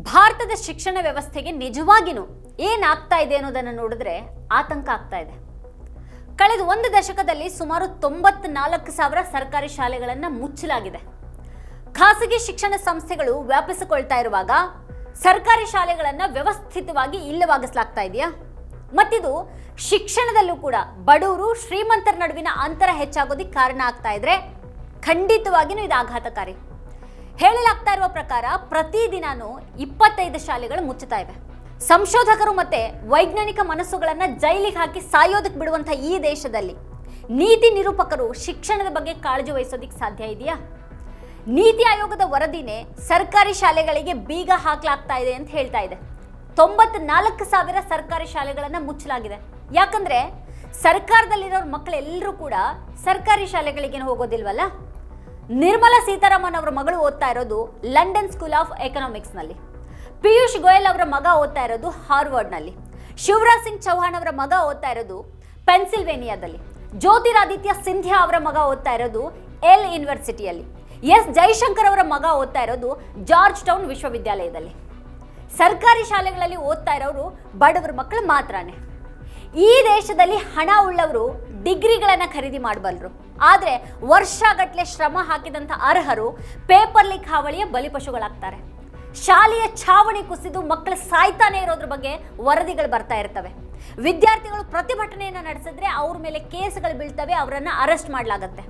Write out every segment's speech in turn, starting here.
ಭಾರತದ ಶಿಕ್ಷಣ ವ್ಯವಸ್ಥೆಗೆ ನಿಜವಾಗಿಯೂ ಏನಾಗ್ತಾ ಇದೆ ಅನ್ನೋದನ್ನು ನೋಡಿದ್ರೆ ಆತಂಕ ಆಗ್ತಾ ಇದೆ. ಕಳೆದ ಒಂದು ದಶಕದಲ್ಲಿ ಸುಮಾರು 94,000 ಸರ್ಕಾರಿ ಶಾಲೆಗಳನ್ನು ಮುಚ್ಚಲಾಗಿದೆ. ಖಾಸಗಿ ಶಿಕ್ಷಣ ಸಂಸ್ಥೆಗಳು ವ್ಯಾಪಿಸಿಕೊಳ್ತಾ ಇರುವಾಗ ಸರ್ಕಾರಿ ಶಾಲೆಗಳನ್ನು ವ್ಯವಸ್ಥಿತವಾಗಿ ಇಲ್ಲವಾಗಿಸಲಾಗ್ತಾ ಇದೆಯಾ? ಮತ್ತಿದು ಶಿಕ್ಷಣದಲ್ಲೂ ಕೂಡ ಬಡವರು ಶ್ರೀಮಂತರ ನಡುವಿನ ಅಂತರ ಹೆಚ್ಚಾಗೋದಕ್ಕೆ ಕಾರಣ ಆಗ್ತಾ ಇದ್ರೆ ಖಂಡಿತವಾಗಿಯೂ ಇದು ಆಘಾತಕಾರಿ. ಹೇಳಲಾಗ್ತಾ ಇರುವ ಪ್ರಕಾರ ಪ್ರತಿದಿನಾನು 25 ಶಾಲೆಗಳು ಮುಚ್ಚುತ್ತಾ ಇವೆ. ಸಂಶೋಧಕರು ಮತ್ತೆ ವೈಜ್ಞಾನಿಕ ಮನಸ್ಸುಗಳನ್ನ ಜೈಲಿಗೆ ಹಾಕಿ ಸಾಯೋದಕ್ಕೆ ಬಿಡುವಂತಹ ಈ ದೇಶದಲ್ಲಿ ನೀತಿ ನಿರೂಪಕರು ಶಿಕ್ಷಣದ ಬಗ್ಗೆ ಕಾಳಜಿ ವಹಿಸೋದಕ್ಕೆ ಸಾಧ್ಯ ಇದೆಯಾ? ನೀತಿ ಆಯೋಗದ ವರದಿನೇ ಸರ್ಕಾರಿ ಶಾಲೆಗಳಿಗೆ ಬೀಗ ಹಾಕಲಾಗ್ತಾ ಇದೆ ಅಂತ ಹೇಳ್ತಾ ಇದೆ. 94,000 ಸರ್ಕಾರಿ ಶಾಲೆಗಳನ್ನ ಮುಚ್ಚಲಾಗಿದೆ. ಯಾಕಂದ್ರೆ ಸರ್ಕಾರದಲ್ಲಿರೋ ಮಕ್ಕಳೆಲ್ಲರೂ ಕೂಡ ಸರ್ಕಾರಿ ಶಾಲೆಗಳಿಗೆ ಹೋಗೋದಿಲ್ವಲ್ಲ. ನಿರ್ಮಲಾ ಸೀತಾರಾಮನ್ ಅವರ ಮಗಳು ಓದ್ತಾ ಇರೋದು ಲಂಡನ್ ಸ್ಕೂಲ್ ಆಫ್ ಎಕನಾಮಿಕ್ಸ್ ನಲ್ಲಿ, ಪಿಯೂಷ್ ಗೋಯಲ್ ಅವರ ಮಗ ಓದ್ತಾ ಇರೋದು ಹಾರ್ವರ್ಡ್ ನಲ್ಲಿ, ಶಿವರಾಜ್ ಸಿಂಗ್ ಚೌಹಾಣ್ ಅವರ ಮಗ ಓದ್ತಾ ಇರೋದು ಪೆನ್ಸಿಲ್ವೇನಿಯಾದಲ್ಲಿ, ಜ್ಯೋತಿರಾದಿತ್ಯ ಸಿಂಧ್ಯಾ ಅವರ ಮಗ ಓದ್ತಾ ಇರೋದು ಎಲ್ ಯೂನಿವರ್ಸಿಟಿಯಲ್ಲಿ, ಎಸ್ ಜೈಶಂಕರ್ ಅವರ ಮಗ ಓದ್ತಾ ಇರೋದು ಜಾರ್ಜ್ ಟೌನ್ ವಿಶ್ವವಿದ್ಯಾಲಯದಲ್ಲಿ. ಸರ್ಕಾರಿ ಶಾಲೆಗಳಲ್ಲಿ ಓದ್ತಾ ಇರೋರು ಬಡವರ ಮಕ್ಕಳು ಮಾತ್ರನೇ. ಈ ದೇಶದಲ್ಲಿ ಹಣ ಉಳ್ಳವರು ಡಿಗ್ರಿಗಳನ್ನು ಖರೀದಿ ಮಾಡಬಲ್ಲರು, ಆದರೆ ವರ್ಷಗಟ್ಟಲೆ ಶ್ರಮ ಹಾಕಿದಂಥ ಅರ್ಹರು ಪೇಪರ್ ಲೀಕ್ ಹಾವಳಿಯ ಬಲಿಪಶುಗಳಾಗ್ತಾರೆ. ಶಾಲೆಯ ಛಾವಣಿ ಕುಸಿದು ಮಕ್ಕಳು ಸಾಯ್ತಾನೆ ಇರೋದ್ರ ಬಗ್ಗೆ ವರದಿಗಳು ಬರ್ತಾ ಇರ್ತವೆ. ವಿದ್ಯಾರ್ಥಿಗಳು ಪ್ರತಿಭಟನೆಯನ್ನು ನಡೆಸಿದ್ರೆ ಅವ್ರ ಮೇಲೆ ಕೇಸ್ಗಳು ಬೀಳ್ತವೆ, ಅವರನ್ನು ಅರೆಸ್ಟ್ ಮಾಡಲಾಗತ್ತೆ.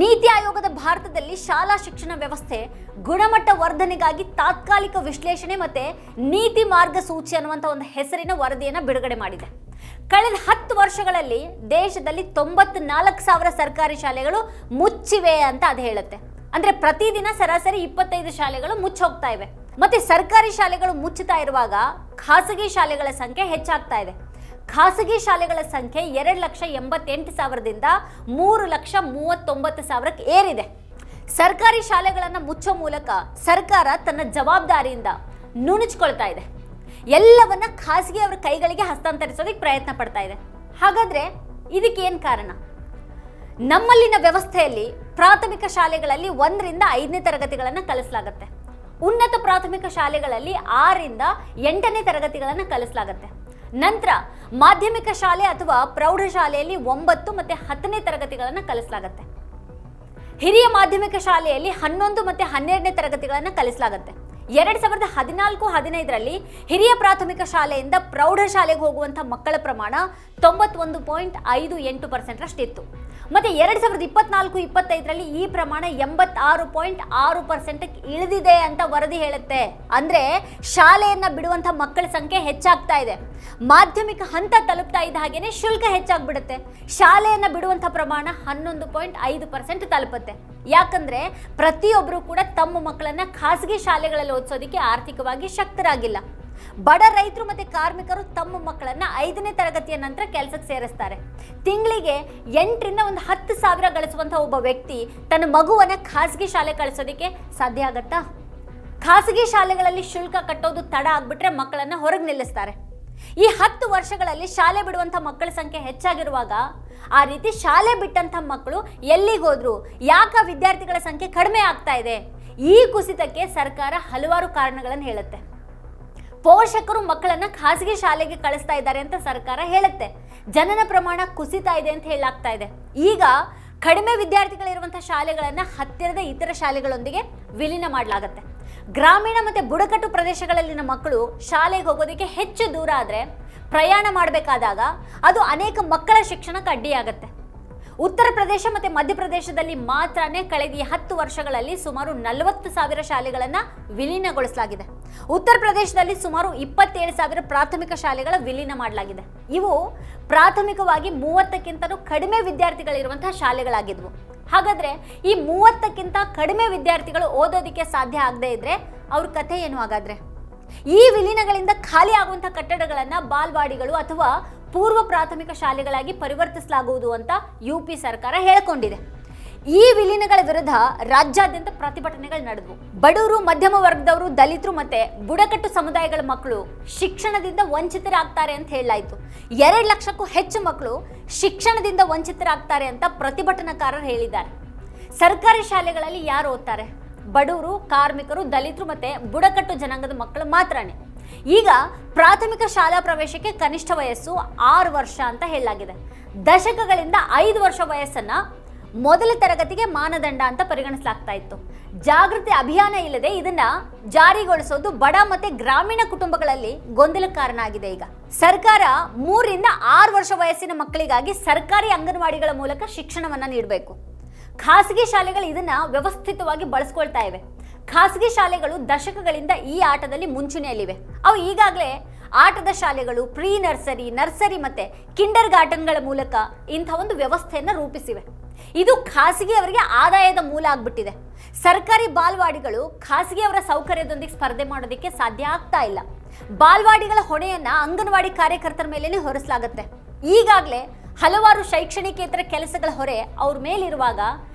ನೀತಿ ಆಯೋಗದ ಭಾರತದಲ್ಲಿ ಶಾಲಾ ಶಿಕ್ಷಣ ವ್ಯವಸ್ಥೆ ಗುಣಮಟ್ಟ ವರ್ಧನೆಗಾಗಿ ತಾತ್ಕಾಲಿಕ ವಿಶ್ಲೇಷಣೆ ಮತ್ತೆ ನೀತಿ ಮಾರ್ಗಸೂಚಿ ಅನ್ನುವಂಥ ಒಂದು ಹೆಸರಿನ ವರದಿಯನ್ನು ಬಿಡುಗಡೆ ಮಾಡಿದೆ. ಕಳೆದ 10 ವರ್ಷಗಳಲ್ಲಿ ದೇಶದಲ್ಲಿ 94,000 ಸರ್ಕಾರಿ ಶಾಲೆಗಳು ಮುಚ್ಚಿವೆ ಅಂತ ಅದು ಹೇಳುತ್ತೆ. ಅಂದ್ರೆ ಪ್ರತಿದಿನ ಸರಾಸರಿ 25 ಶಾಲೆಗಳು ಮುಚ್ಚೋಗ್ತಾ ಇವೆ. ಮತ್ತೆ ಸರ್ಕಾರಿ ಶಾಲೆಗಳು ಮುಚ್ಚುತ್ತಾ ಇರುವಾಗ ಖಾಸಗಿ ಶಾಲೆಗಳ ಸಂಖ್ಯೆ ಹೆಚ್ಚಾಗ್ತಾ ಇದೆ. ಖಾಸಗಿ ಶಾಲೆಗಳ ಸಂಖ್ಯೆ 2,88,000ದಿಂದ 3,39,000ಕ್ಕೆ ಏರಿದೆ. ಸರ್ಕಾರಿ ಶಾಲೆಗಳನ್ನು ಮುಚ್ಚೋ ಮೂಲಕ ಸರ್ಕಾರ ತನ್ನ ಜವಾಬ್ದಾರಿಯಿಂದ ನುಣುಚಿಕೊಳ್ತಾ ಇದೆ. ಎಲ್ಲವನ್ನ ಖಾಸಗಿ ಅವರ ಕೈಗಳಿಗೆ ಹಸ್ತಾಂತರಿಸೋದಕ್ಕೆ ಪ್ರಯತ್ನ ಪಡ್ತಾ ಇದೆ. ಹಾಗಾದ್ರೆ ಇದಕ್ಕೆ ಏನು ಕಾರಣ? ನಮ್ಮಲ್ಲಿನ ವ್ಯವಸ್ಥೆಯಲ್ಲಿ ಪ್ರಾಥಮಿಕ ಶಾಲೆಗಳಲ್ಲಿ 1ರಿಂದ 5ನೇ ತರಗತಿಗಳನ್ನು ಕಲಿಸಲಾಗುತ್ತೆ. ಉನ್ನತ ಪ್ರಾಥಮಿಕ ಶಾಲೆಗಳಲ್ಲಿ 6ರಿಂದ 8ನೇ ತರಗತಿಗಳನ್ನು ಕಲಿಸಲಾಗುತ್ತೆ. ನಂತರ ಮಾಧ್ಯಮಿಕ ಶಾಲೆ ಅಥವಾ ಪ್ರೌಢಶಾಲೆಯಲ್ಲಿ 9 ಮತ್ತು 10ನೇ ತರಗತಿಗಳನ್ನು ಕಲಿಸಲಾಗುತ್ತೆ. ಹಿರಿಯ ಮಾಧ್ಯಮಿಕ ಶಾಲೆಯಲ್ಲಿ 11 ಮತ್ತು 12ನೇ ತರಗತಿಗಳನ್ನು ಕಲಿಸಲಾಗುತ್ತೆ. 2014-15ರಲ್ಲಿ ಹಿರಿಯ ಪ್ರಾಥಮಿಕ ಶಾಲೆಯಿಂದ ಪ್ರೌಢಶಾಲೆಗೆ ಹೋಗುವಂಥ ಮಕ್ಕಳ ಪ್ರಮಾಣ 91.58% ರಷ್ಟಿತ್ತು. ಮತ್ತು 2024-25ರಲ್ಲಿ ಈ ಪ್ರಮಾಣ 86.6%ಕ್ಕೆ ಇಳಿದಿದೆ ಅಂತ ವರದಿ ಹೇಳುತ್ತೆ. ಅಂದರೆ ಶಾಲೆಯನ್ನು ಬಿಡುವಂಥ ಮಕ್ಕಳ ಸಂಖ್ಯೆ ಹೆಚ್ಚಾಗ್ತಾ ಇದೆ. ಮಾಧ್ಯಮಿಕ ಹಂತ ತಲುಪ್ತಾ ಇದ್ದ ಹಾಗೇನೆ ಶುಲ್ಕ ಹೆಚ್ಚಾಗ್ಬಿಡುತ್ತೆ. ಶಾಲೆಯನ್ನು ಬಿಡುವಂಥ ಪ್ರಮಾಣ 11.5% ತಲುಪುತ್ತೆ. ಯಾಕಂದ್ರೆ ಪ್ರತಿಯೊಬ್ಬರು ಕೂಡ ತಮ್ಮ ಮಕ್ಕಳನ್ನ ಖಾಸಗಿ ಶಾಲೆಗಳಲ್ಲಿ ಓದಿಸೋದಕ್ಕೆ ಆರ್ಥಿಕವಾಗಿ ಶಕ್ತರಾಗಿಲ್ಲ. ಬಡ ರೈತರು ಮತ್ತೆ ಕಾರ್ಮಿಕರು ತಮ್ಮ ಮಕ್ಕಳನ್ನ 5ನೇ ತರಗತಿಯ ನಂತರ ಕೆಲಸಕ್ಕೆ ಸೇರಿಸ್ತಾರೆ. ತಿಂಗಳಿಗೆ 8ರಿಂದ 10,000 ಗಳಿಸುವಂತ ಒಬ್ಬ ವ್ಯಕ್ತಿ ತನ್ನ ಮಗುವನ್ನ ಖಾಸಗಿ ಶಾಲೆ ಕಳಿಸೋದಕ್ಕೆ ಸಾಧ್ಯ ಆಗತ್ತಾ? ಖಾಸಗಿ ಶಾಲೆಗಳಲ್ಲಿ ಶುಲ್ಕ ಕಟ್ಟೋದು ತಡ ಆಗ್ಬಿಟ್ರೆ ಮಕ್ಕಳನ್ನ ಹೊರಗೆ ನಿಲ್ಲಿಸ್ತಾರೆ. ಈ 10 ವರ್ಷಗಳಲ್ಲಿ ಶಾಲೆ ಬಿಡುವಂಥ ಮಕ್ಕಳ ಸಂಖ್ಯೆ ಹೆಚ್ಚಾಗಿರುವಾಗ ಆ ರೀತಿ ಶಾಲೆ ಬಿಟ್ಟಂಥ ಮಕ್ಕಳು ಎಲ್ಲಿಗೋದ್ರು? ಯಾಕೆ ವಿದ್ಯಾರ್ಥಿಗಳ ಸಂಖ್ಯೆ ಕಡಿಮೆ ಆಗ್ತಾ ಇದೆ? ಈ ಕುಸಿತಕ್ಕೆ ಸರ್ಕಾರ ಹಲವಾರು ಕಾರಣಗಳನ್ನು ಹೇಳುತ್ತೆ. ಪೋಷಕರು ಮಕ್ಕಳನ್ನ ಖಾಸಗಿ ಶಾಲೆಗೆ ಕಳಿಸ್ತಾ ಇದ್ದಾರೆ ಅಂತ ಸರ್ಕಾರ ಹೇಳುತ್ತೆ. ಜನನ ಪ್ರಮಾಣ ಕುಸಿತಾ ಇದೆ ಅಂತ ಹೇಳಲಾಗ್ತಾ ಇದೆ. ಈಗ ಕಡಿಮೆ ವಿದ್ಯಾರ್ಥಿಗಳಿರುವಂಥ ಶಾಲೆಗಳನ್ನು ಹತ್ತಿರದ ಇತರ ಶಾಲೆಗಳೊಂದಿಗೆ ವಿಲೀನ ಮಾಡಲಾಗುತ್ತೆ. ಗ್ರಾಮೀಣ ಮತ್ತು ಬುಡಕಟ್ಟು ಪ್ರದೇಶಗಳಲ್ಲಿನ ಮಕ್ಕಳು ಶಾಲೆಗೆ ಹೋಗೋದಕ್ಕೆ ಹೆಚ್ಚು ದೂರ ಆದರೆ ಪ್ರಯಾಣ ಮಾಡಬೇಕಾದಾಗ ಅದು ಅನೇಕ ಮಕ್ಕಳ ಶಿಕ್ಷಣಕ್ಕೆ ಅಡ್ಡಿಯಾಗುತ್ತೆ. ಉತ್ತರ ಪ್ರದೇಶ ಮತ್ತು ಮಧ್ಯಪ್ರದೇಶದಲ್ಲಿ ಮಾತ್ರನೇ ಕಳೆದ 10 ವರ್ಷಗಳಲ್ಲಿ ಸುಮಾರು 40,000 ಶಾಲೆಗಳನ್ನು ವಿಲೀನಗೊಳಿಸಲಾಗಿದೆ. ಉತ್ತರ ಪ್ರದೇಶದಲ್ಲಿ ಸುಮಾರು 27,000 ಪ್ರಾಥಮಿಕ ಶಾಲೆಗಳ ವಿಲೀನ ಮಾಡಲಾಗಿದೆ. ಇವು ಪ್ರಾಥಮಿಕವಾಗಿ 30ಕ್ಕಿಂತಲೂ ಕಡಿಮೆ ವಿದ್ಯಾರ್ಥಿಗಳಿರುವಂತಹ ಶಾಲೆಗಳಾಗಿದ್ವು. ಹಾಗಾದ್ರೆ ಈ 30ಕ್ಕಿಂತ ಕಡಿಮೆ ವಿದ್ಯಾರ್ಥಿಗಳು ಓದೋದಕ್ಕೆ ಸಾಧ್ಯ ಆಗದೆ ಇದ್ರೆ ಅವ್ರ ಕಥೆ ಏನು? ಹಾಗಾದ್ರೆ ಈ ವಿಲೀನಗಳಿಂದ ಖಾಲಿ ಆಗುವಂಥ ಕಟ್ಟಡಗಳನ್ನು ಬಾಲ್ವಾಡಿಗಳು ಅಥವಾ ಪೂರ್ವ ಪ್ರಾಥಮಿಕ ಶಾಲೆಗಳಾಗಿ ಪರಿವರ್ತಿಸಲಾಗುವುದು ಅಂತ UP ಸರ್ಕಾರ ಹೇಳಿಕೊಂಡಿದೆ. ಈ ವಿಲೀನಗಳ ವಿರುದ್ಧ ರಾಜ್ಯಾದ್ಯಂತ ಪ್ರತಿಭಟನೆಗಳು ನಡೆದವು. ಬಡವರು, ಮಧ್ಯಮ ವರ್ಗದವರು, ದಲಿತರು ಮತ್ತೆ ಬುಡಕಟ್ಟು ಸಮುದಾಯಗಳ ಮಕ್ಕಳು ಶಿಕ್ಷಣದಿಂದ ವಂಚಿತರಾಗ್ತಾರೆ ಅಂತ ಹೇಳಲಾಯಿತು. 2 ಲಕ್ಷಕ್ಕೂ ಹೆಚ್ಚು ಮಕ್ಕಳು ಶಿಕ್ಷಣದಿಂದ ವಂಚಿತರಾಗ್ತಾರೆ ಅಂತ ಪ್ರತಿಭಟನಾಕಾರರು ಹೇಳಿದ್ದಾರೆ. ಸರ್ಕಾರಿ ಶಾಲೆಗಳಲ್ಲಿ ಯಾರು ಓದ್ತಾರೆ? ಬಡವರು, ಕಾರ್ಮಿಕರು, ದಲಿತರು ಮತ್ತೆ ಬುಡಕಟ್ಟು ಜನಾಂಗದ ಮಕ್ಕಳು ಮಾತ್ರನೇ. ಈಗ ಪ್ರಾಥಮಿಕ ಶಾಲಾ ಪ್ರವೇಶಕ್ಕೆ ಕನಿಷ್ಠ ವಯಸ್ಸು 6 ವರ್ಷ ಅಂತ ಹೇಳಲಾಗಿದೆ. ದಶಕಗಳಿಂದ 5 ವರ್ಷ ವಯಸ್ಸನ್ನ ಮೊದಲ ತರಗತಿಗೆ ಮಾನದಂಡ ಅಂತ ಪರಿಗಣಿಸಲಾಗ್ತಾ ಇತ್ತು. ಜಾಗೃತಿ ಅಭಿಯಾನ ಇಲ್ಲದೆ ಇದನ್ನ ಜಾರಿಗೊಳಿಸೋದು ಬಡ ಮತ್ತೆ ಗ್ರಾಮೀಣ ಕುಟುಂಬಗಳಲ್ಲಿ ಗೊಂದಲಕ್ಕೆ ಕಾರಣ ಆಗಿದೆ. ಈಗ ಸರ್ಕಾರ 3 ರಿಂದ 6 ವರ್ಷ ವಯಸ್ಸಿನ ಮಕ್ಕಳಿಗಾಗಿ ಸರ್ಕಾರಿ ಅಂಗನವಾಡಿಗಳ ಮೂಲಕ ಶಿಕ್ಷಣವನ್ನ ನೀಡಬೇಕು. ಖಾಸಗಿ ಶಾಲೆಗಳು ಇದನ್ನ ವ್ಯವಸ್ಥಿತವಾಗಿ ಬಳಸ್ಕೊಳ್ತಾ ಇವೆ. ಖಾಸಗಿ ಶಾಲೆಗಳು ದಶಕಗಳಿಂದ ಈ ಆಟದಲ್ಲಿ ಮುಂಚೂಣಿಯಲ್ಲಿವೆ. ಅವು ಈಗಾಗಲೇ ಆಟದ ಶಾಲೆಗಳು, ಪ್ರೀ ನರ್ಸರಿ, ನರ್ಸರಿ ಮತ್ತೆ ಕಿಂಡರ್ ಗಾರ್ಡನ್ಗಳ ಮೂಲಕ ಇಂಥ ಒಂದು ವ್ಯವಸ್ಥೆಯನ್ನು ರೂಪಿಸಿವೆ. ಇದು ಖಾಸಗಿಯವರಿಗೆ ಆದಾಯದ ಮೂಲ ಆಗ್ಬಿಟ್ಟಿದೆ. ಸರ್ಕಾರಿ ಬಾಲ್ವಾಡಿಗಳು ಖಾಸಗಿಯವರ ಸೌಕರ್ಯದೊಂದಿಗೆ ಸ್ಪರ್ಧೆ ಮಾಡೋದಕ್ಕೆ ಸಾಧ್ಯ ಆಗ್ತಾ ಇಲ್ಲ. ಬಾಲ್ವಾಡಿಗಳ ಹೊಣೆಯನ್ನ ಅಂಗನವಾಡಿ ಕಾರ್ಯಕರ್ತರ ಮೇಲೇನೆ ಹೊರಿಸಲಾಗುತ್ತೆ. ಈಗಾಗಲೇ ಹಲವಾರು ಶೈಕ್ಷಣಿಕೇತರ ಕೆಲಸಗಳ ಹೊರೆ ಅವ್ರ ಮೇಲಿರುವಾಗ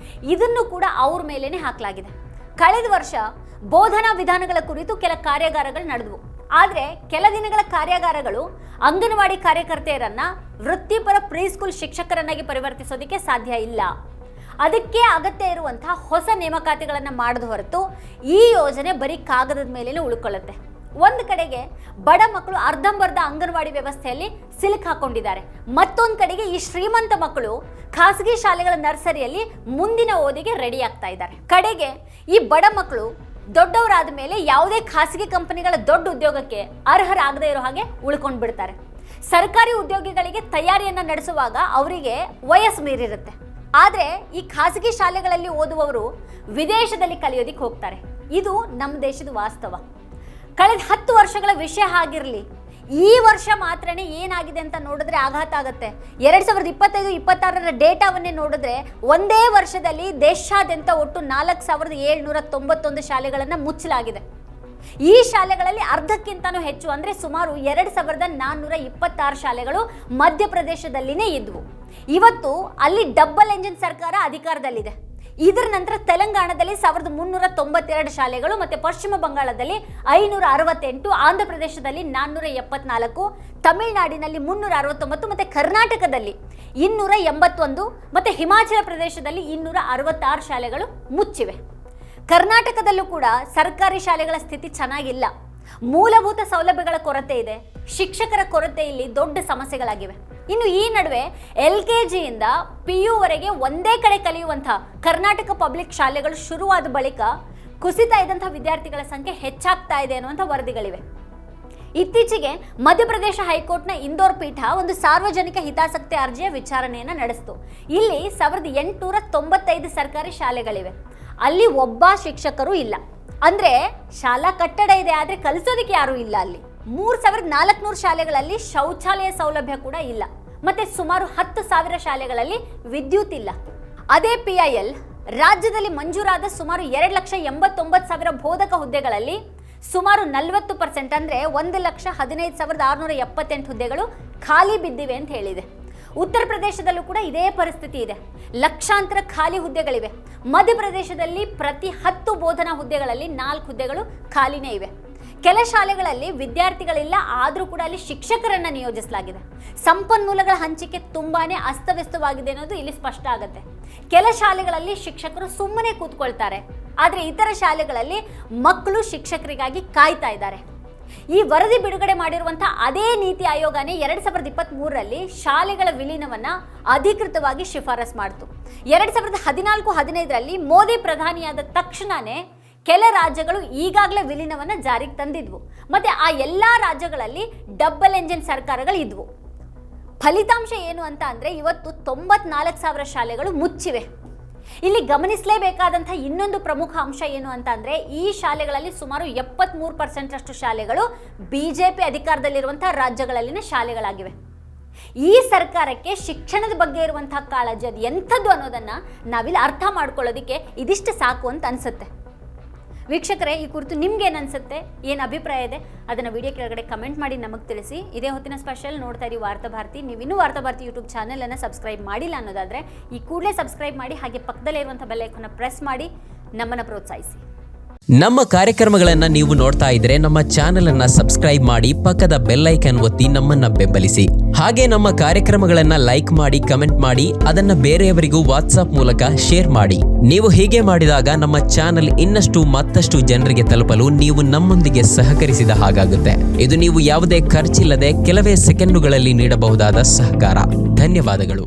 ಇದನ್ನು ಕೂಡ ಅವ್ರ ಮೇಲೇನೆ ಹಾಕಲಾಗಿದೆ. ಕಳೆದ ವರ್ಷ ಬೋಧನಾ ವಿಧಾನಗಳ ಕುರಿತು ಕೆಲ ಕಾರ್ಯಾಗಾರಗಳು ನಡೆದವು. ಆದರೆ ಕೆಲ ದಿನಗಳ ಕಾರ್ಯಾಗಾರಗಳು ಅಂಗನವಾಡಿ ಕಾರ್ಯಕರ್ತೆಯರನ್ನ ವೃತ್ತಿಪರ ಪ್ರೀಸ್ಕೂಲ್ ಶಿಕ್ಷಕರನ್ನಾಗಿ ಪರಿವರ್ತಿಸೋದಕ್ಕೆ ಸಾಧ್ಯ ಇಲ್ಲ. ಅದಕ್ಕೆ ಅಗತ್ಯ ಇರುವಂತಹ ಹೊಸ ನೇಮಕಾತಿಗಳನ್ನು ಮಾಡದ ಹೊರತು ಈ ಯೋಜನೆ ಬರೀ ಕಾಗದದ ಮೇಲೇನೆ ಉಳ್ಕೊಳ್ಳುತ್ತೆ. ಒಂದು ಕಡೆಗೆ ಬಡ ಮಕ್ಕಳು ಅರ್ಧಂಬರ್ಧ ಅಂಗನವಾಡಿ ವ್ಯವಸ್ಥೆಯಲ್ಲಿ ಸಿಲುಕು ಹಾಕೊಂಡಿದ್ದಾರೆ. ಮತ್ತೊಂದು ಕಡೆಗೆ ಈ ಶ್ರೀಮಂತ ಮಕ್ಕಳು ಖಾಸಗಿ ಶಾಲೆಗಳ ನರ್ಸರಿಯಲ್ಲಿ ಮುಂದಿನ ಓದಿಗೆ ರೆಡಿ ಆಗ್ತಾ ಇದ್ದಾರೆ. ಕಡೆಗೆ ಈ ಬಡ ಮಕ್ಕಳು ದೊಡ್ಡವರಾದ ಮೇಲೆ ಯಾವುದೇ ಖಾಸಗಿ ಕಂಪನಿಗಳ ದೊಡ್ಡ ಉದ್ಯೋಗಕ್ಕೆ ಅರ್ಹರಾಗದೇ ಇರೋ ಹಾಗೆ ಉಳ್ಕೊಂಡು ಬಿಡ್ತಾರೆ. ಸರ್ಕಾರಿ ಉದ್ಯೋಗಿಗಳಿಗೆ ತಯಾರಿಯನ್ನ ನಡೆಸುವಾಗ ಅವರಿಗೆ ವಯಸ್ಸು ಮೀರಿರುತ್ತೆ. ಆದರೆ ಈ ಖಾಸಗಿ ಶಾಲೆಗಳಲ್ಲಿ ಓದುವವರು ವಿದೇಶದಲ್ಲಿ ಕಲಿಯೋದಿಕ್ಕೆ ಹೋಗ್ತಾರೆ. ಇದು ನಮ್ಮ ದೇಶದ ವಾಸ್ತವ. ಕಳೆದ 10 ವರ್ಷಗಳ ವಿಷಯ ಆಗಿರಲಿ, ಈ ವರ್ಷ ಮಾತ್ರನೇ ಏನಾಗಿದೆ ಅಂತ ನೋಡಿದ್ರೆ ಆಘಾತ ಆಗುತ್ತೆ. 2025-26 ಡೇಟಾವನ್ನೇ ನೋಡಿದ್ರೆ ಒಂದೇ ವರ್ಷದಲ್ಲಿ ದೇಶಾದ್ಯಂತ ಒಟ್ಟು 4791 ಶಾಲೆಗಳನ್ನು ಮುಚ್ಚಲಾಗಿದೆ. ಈ ಶಾಲೆಗಳಲ್ಲಿ ಅರ್ಧಕ್ಕಿಂತನೂ ಹೆಚ್ಚು ಅಂದರೆ ಸುಮಾರು 2426 ಶಾಲೆಗಳು ಮಧ್ಯಪ್ರದೇಶದಲ್ಲಿನೇ ಇದ್ವು. ಇವತ್ತು ಅಲ್ಲಿ ಡಬಲ್ ಎಂಜಿನ್ ಸರ್ಕಾರ ಅಧಿಕಾರದಲ್ಲಿದೆ. ಇದರ ನಂತರ ತೆಲಂಗಾಣದಲ್ಲಿ 1392 ಶಾಲೆಗಳು ಮತ್ತೆ ಪಶ್ಚಿಮ ಬಂಗಾಳದಲ್ಲಿ 568, ಆಂಧ್ರ ಪ್ರದೇಶದಲ್ಲಿ 474, ತಮಿಳುನಾಡಿನಲ್ಲಿ 369 ಮತ್ತೆ ಕರ್ನಾಟಕದಲ್ಲಿ 281 ಮತ್ತೆ ಹಿಮಾಚಲ ಪ್ರದೇಶದಲ್ಲಿ 266 ಶಾಲೆಗಳು ಮುಚ್ಚಿವೆ. ಕರ್ನಾಟಕದಲ್ಲೂ ಕೂಡ ಸರ್ಕಾರಿ ಶಾಲೆಗಳ ಸ್ಥಿತಿ ಚೆನ್ನಾಗಿಲ್ಲ. ಮೂಲಭೂತ ಸೌಲಭ್ಯಗಳ ಕೊರತೆ ಇದೆ. ಶಿಕ್ಷಕರ ಕೊರತೆ ಇಲ್ಲಿ ದೊಡ್ಡ ಸಮಸ್ಯೆಗಳಾಗಿವೆ. ಇನ್ನು ಈ ನಡುವೆ LKG ಯಿಂದ PU ವರೆಗೆ ಒಂದೇ ಕಡೆ ಕಲಿಯುವಂತಹ ಕರ್ನಾಟಕ ಪಬ್ಲಿಕ್ ಶಾಲೆಗಳು ಶುರುವಾದ ಬಳಿಕ ಕುಸಿತಾ ಇದ್ದಂತಹ ವಿದ್ಯಾರ್ಥಿಗಳ ಸಂಖ್ಯೆ ಹೆಚ್ಚಾಗ್ತಾ ಇದೆ ಅನ್ನುವಂಥ ವರದಿಗಳಿವೆ. ಇತ್ತೀಚೆಗೆ ಮಧ್ಯಪ್ರದೇಶ ಹೈಕೋರ್ಟ್ನ ಇಂದೋರ್ ಪೀಠ ಒಂದು ಸಾರ್ವಜನಿಕ ಹಿತಾಸಕ್ತಿ ಅರ್ಜಿಯ ವಿಚಾರಣೆಯನ್ನು ನಡೆಸಿತು. ಇಲ್ಲಿ 1895 ಸರ್ಕಾರಿ ಶಾಲೆಗಳಿವೆ. ಅಲ್ಲಿ ಒಬ್ಬ ಶಿಕ್ಷಕರು ಇಲ್ಲ. ಅಂದ್ರೆ ಶಾಲಾ ಕಟ್ಟಡ ಇದೆ, ಆದ್ರೆ ಕಲಿಸೋದಕ್ಕೆ ಯಾರು ಇಲ್ಲ. ಅಲ್ಲಿ 3400 ಶಾಲೆಗಳಲ್ಲಿ ಶೌಚಾಲಯ ಸೌಲಭ್ಯ ಕೂಡ ಇಲ್ಲ. ಮತ್ತೆ ಸುಮಾರು 10,000 ಶಾಲೆಗಳಲ್ಲಿ ವಿದ್ಯುತ್ ಇಲ್ಲ. ಅದೇ PIL ರಾಜ್ಯದಲ್ಲಿ ಮಂಜೂರಾದ ಸುಮಾರು 2,89,000 ಬೋಧಕ ಹುದ್ದೆಗಳಲ್ಲಿ ಸುಮಾರು 40% ಅಂದ್ರೆ 1,15,678 ಹುದ್ದೆಗಳು ಖಾಲಿ ಬಿದ್ದಿವೆ ಅಂತ ಹೇಳಿದೆ. ಉತ್ತರ ಪ್ರದೇಶದಲ್ಲೂ ಕೂಡ ಇದೇ ಪರಿಸ್ಥಿತಿ ಇದೆ. ಲಕ್ಷಾಂತರ ಖಾಲಿ ಹುದ್ದೆಗಳಿವೆ. ಮಧ್ಯಪ್ರದೇಶದಲ್ಲಿ ಪ್ರತಿ 10 ಬೋಧನಾ ಹುದ್ದೆಗಳಲ್ಲಿ 4 ಹುದ್ದೆಗಳು ಖಾಲಿನೇ ಇವೆ. ಕೆಲ ಶಾಲೆಗಳಲ್ಲಿ ವಿದ್ಯಾರ್ಥಿಗಳಿಲ್ಲ, ಆದರೂ ಕೂಡ ಅಲ್ಲಿ ಶಿಕ್ಷಕರನ್ನ ನಿಯೋಜಿಸಲಾಗಿದೆ. ಸಂಪನ್ಮೂಲಗಳ ಹಂಚಿಕೆ ತುಂಬಾನೇ ಅಸ್ತವ್ಯಸ್ತವಾಗಿದೆ ಅನ್ನೋದು ಇಲ್ಲಿ ಸ್ಪಷ್ಟ ಆಗುತ್ತೆ. ಕೆಲ ಶಾಲೆಗಳಲ್ಲಿ ಶಿಕ್ಷಕರು ಸುಮ್ಮನೆ ಕೂತ್ಕೊಳ್ತಾರೆ, ಆದರೆ ಇತರ ಶಾಲೆಗಳಲ್ಲಿ ಮಕ್ಕಳು ಶಿಕ್ಷಕರಿಗಾಗಿ ಕಾಯ್ತಾ ಇದ್ದಾರೆ. ಈ ವರದಿ ಬಿಡುಗಡೆ ಮಾಡಿರುವಂತಹ ಅದೇ ನೀತಿ ಆಯೋಗನೇ 2023ರಲ್ಲಿ ಶಾಲೆಗಳ ವಿಲೀನವನ್ನ ಅಧಿಕೃತವಾಗಿ ಶಿಫಾರಸ್ ಮಾಡಿತು. 2014-15ರಲ್ಲಿ ಮೋದಿ ಪ್ರಧಾನಿಯಾದ ತಕ್ಷಣನೇ ಕೆಲ ರಾಜ್ಯಗಳು ಈಗಾಗಲೇ ವಿಲೀನವನ್ನ ಜಾರಿಗೆ ತಂದಿದ್ವು. ಮತ್ತೆ ಆ ಎಲ್ಲಾ ರಾಜ್ಯಗಳಲ್ಲಿ ಡಬಲ್ ಎಂಜಿನ್ ಸರ್ಕಾರಗಳು ಇದ್ವು. ಫಲಿತಾಂಶ ಏನು ಅಂತ ಅಂದ್ರೆ ಇವತ್ತು 94,000 ಶಾಲೆಗಳು ಮುಚ್ಚಿವೆ. ಇಲ್ಲಿ ಗಮನಿಸಲೇಬೇಕಾದಂತಹ ಇನ್ನೊಂದು ಪ್ರಮುಖ ಅಂಶ ಏನು ಅಂತ ಅಂದ್ರೆ ಈ ಶಾಲೆಗಳಲ್ಲಿ ಸುಮಾರು 73% ಶಾಲೆಗಳು BJP ಅಧಿಕಾರದಲ್ಲಿರುವಂತಹ ರಾಜ್ಯಗಳಲ್ಲಿನ ಶಾಲೆಗಳಾಗಿವೆ. ಈ ಸರ್ಕಾರಕ್ಕೆ ಶಿಕ್ಷಣದ ಬಗ್ಗೆ ಇರುವಂತಹ ಕಾಳಜಿ ಅದು ಎಂಥದ್ದು ಅನ್ನೋದನ್ನ ನಾವಿಲ್ಲಿ ಅರ್ಥ ಮಾಡ್ಕೊಳ್ಳೋದಿಕ್ಕೆ ಇದಿಷ್ಟು ಸಾಕು ಅಂತ ಅನ್ಸುತ್ತೆ. ವೀಕ್ಷಕರೇ, ಈ ಕುರಿತು ನಿಮ್ಗೆ ಏನು ಅನ್ಸುತ್ತೆ, ಏನು ಅಭಿಪ್ರಾಯ ಇದೆ ಅದನ್ನು ವಿಡಿಯೋ ಕೆಳಗಡೆ ಕಮೆಂಟ್ ಮಾಡಿ ನಮಗೆ ತಿಳಿಸಿ. ಇದೇ ಹೊತ್ತಿನ ಸ್ಪೆಷಲ್ ನೋಡ್ತಾ ಇರಿ ವಾರ್ತಾಭಾರತಿ. ನೀವಿನ್ನೂ ವಾರ್ತಾಭಾರತಿ ಯೂಟ್ಯೂಬ್ ಚಾನಲನ್ನು ಸಬ್ಸ್ಕ್ರೈಬ್ ಮಾಡಿಲ್ಲ ಅನ್ನೋದಾದರೆ ಈ ಕೂಡಲೇ ಸಬ್ಸ್ಕ್ರೈಬ್ ಮಾಡಿ, ಹಾಗೆ ಪಕ್ಕದಲ್ಲೇ ಇರುವಂಥ ಬೆಲ್ ಐಕಾನ್ನ ಪ್ರೆಸ್ ಮಾಡಿ ನಮ್ಮನ್ನು ಪ್ರೋತ್ಸಾಹಿಸಿ. ನಮ್ಮ ಕಾರ್ಯಕ್ರಮಗಳನ್ನ ನೀವು ನೋಡ್ತಾ ಇದ್ರೆ ನಮ್ಮ ಚಾನೆಲ್ ಅನ್ನ ಸಬ್ಸ್ಕ್ರೈಬ್ ಮಾಡಿ, ಪಕ್ಕದ ಬೆಲ್ ಐಕಾನ್ ಒತ್ತಿ ನಮ್ಮನ್ನ ಬೆಂಬಲಿಸಿ. ಹಾಗೆ ನಮ್ಮ ಕಾರ್ಯಕ್ರಮಗಳನ್ನ ಲೈಕ್ ಮಾಡಿ, ಕಮೆಂಟ್ ಮಾಡಿ, ಅದನ್ನ ಬೇರೆಯವರಿಗೂ ವಾಟ್ಸ್ಆಪ್ ಮೂಲಕ ಶೇರ್ ಮಾಡಿ. ನೀವು ಹೀಗೆ ಮಾಡಿದಾಗ ನಮ್ಮ ಚಾನೆಲ್ ಇನ್ನಷ್ಟು ಮತ್ತಷ್ಟು ಜನರಿಗೆ ತಲುಪಲು ನೀವು ನಮ್ಮೊಂದಿಗೆ ಸಹಕರಿಸಿದ ಹಾಗಾಗುತ್ತೆ. ಇದು ನೀವು ಯಾವುದೇ ಖರ್ಚಿಲ್ಲದೆ ಕೆಲವೇ ಸೆಕೆಂಡುಗಳಲ್ಲಿ ನೀಡಬಹುದಾದ ಸಹಕಾರ. ಧನ್ಯವಾದಗಳು.